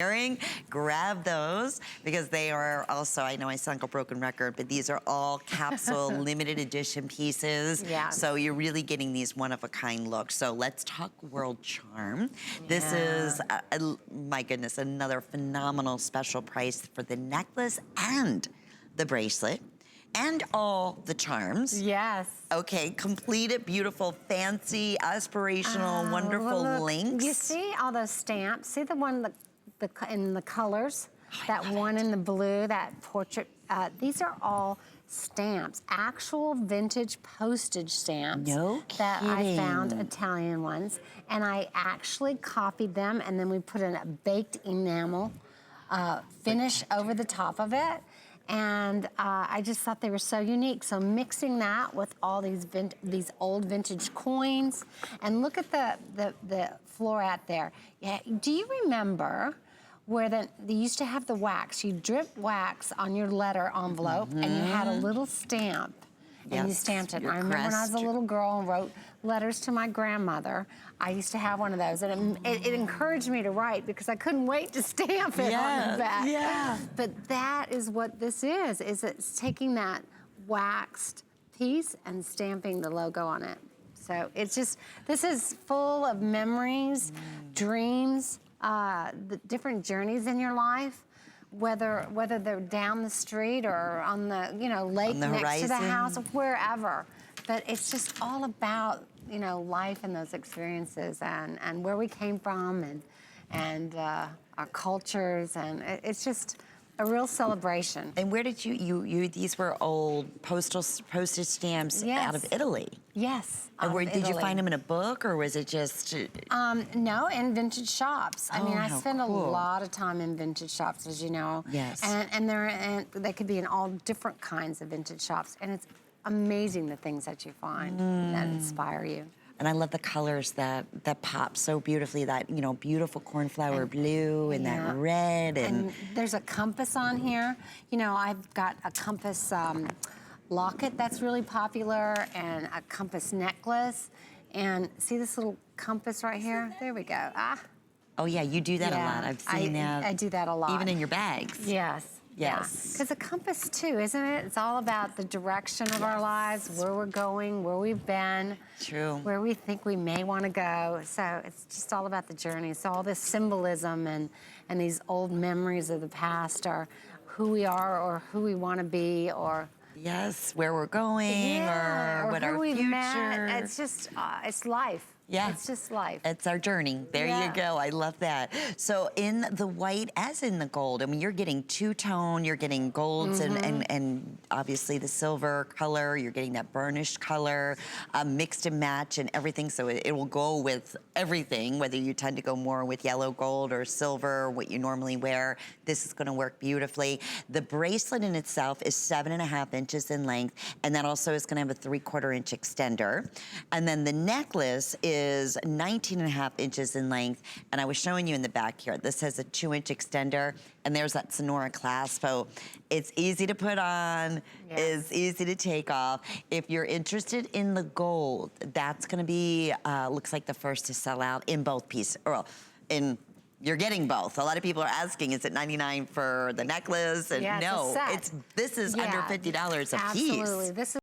wearing, grab those because they are also, I know I sound like a broken record, but these are all capsule limited edition pieces. Yeah. So you're really getting these one-of-a-kind looks. So let's talk World Charm. This is, my goodness, another phenomenal special price for the necklace and the bracelet. And all the charms. Yes. Okay, completed, beautiful, fancy, aspirational, wonderful look, links. You see all those stamps? See the one in the colors? That one in the blue, that portrait. These are all stamps, actual vintage postage stamps. No that I kidding. found, Italian ones. And I actually copied them, and then we put in a baked enamel finish over the top of it. And I just thought they were so unique. So mixing that with all these old vintage coins, and look at the floret there. Yeah, do you remember where they used to have the wax? You drip wax on your letter envelope, and you had a little stamp, and you stamped it. I remember when I was a little girl and wrote letters to my grandmother. I used to have one of those, and it encouraged me to write because I couldn't wait to stamp it on the back. Yeah. But that is what this is it's taking that waxed piece and stamping the logo on it. So it's just, this is full of memories, dreams, the different journeys in your life, whether they're down the street or on the lake next to the house, wherever. But it's just all about life and those experiences and where we came from and our cultures, and it's just a real celebration. And where did you these were old postage stamps out of Italy? Yes. And where did you find them in a book, or was it just? No, in vintage shops. I mean, I spend cool. a lot of time in vintage shops, as you know. Yes. And they could be in all different kinds of vintage shops, and it's amazing the things that you find that inspire you. And I love the colors that pop so beautifully, that, beautiful cornflower blue and that red. And there's a compass on here. I've got a compass locket that's really popular, and a compass necklace. And see this little compass right here? There we go. Oh yeah, you do that a lot. I've seen that. I do that a lot. Even in your bags. Yes. Yes. Because a compass too, isn't it? It's all about the direction of our lives, where we're going, where we've been. True. Where we think we may want to go. So it's just all about the journey. So all this symbolism and these old memories of the past are who we are or who we want to be, or yes, where we're going, or what our future. Met. It's just, it's life. Yeah. It's just life. It's our journey. There you go. I love that. So in the white as in the gold, I mean, you're getting two-tone, you're getting golds and obviously the silver color, you're getting that burnished color, mixed and match and everything. So it will go with everything, whether you tend to go more with yellow gold or silver, or what you normally wear. This is gonna work beautifully. The bracelet in itself is 7.5 inches in length, and that also is gonna have a 3/4 inch extender. And then the necklace is 19.5 inches in length, and I was showing you in the back here, this has a 2-inch extender, and there's that Sonora clasp, so it's easy to put on, it's easy to take off. If you're interested in the gold, that's gonna be, looks like the first to sell out in both pieces, or you're getting both. A lot of people are asking, is it $99 for the necklace? And no, this is under $50 a piece. Absolutely. This is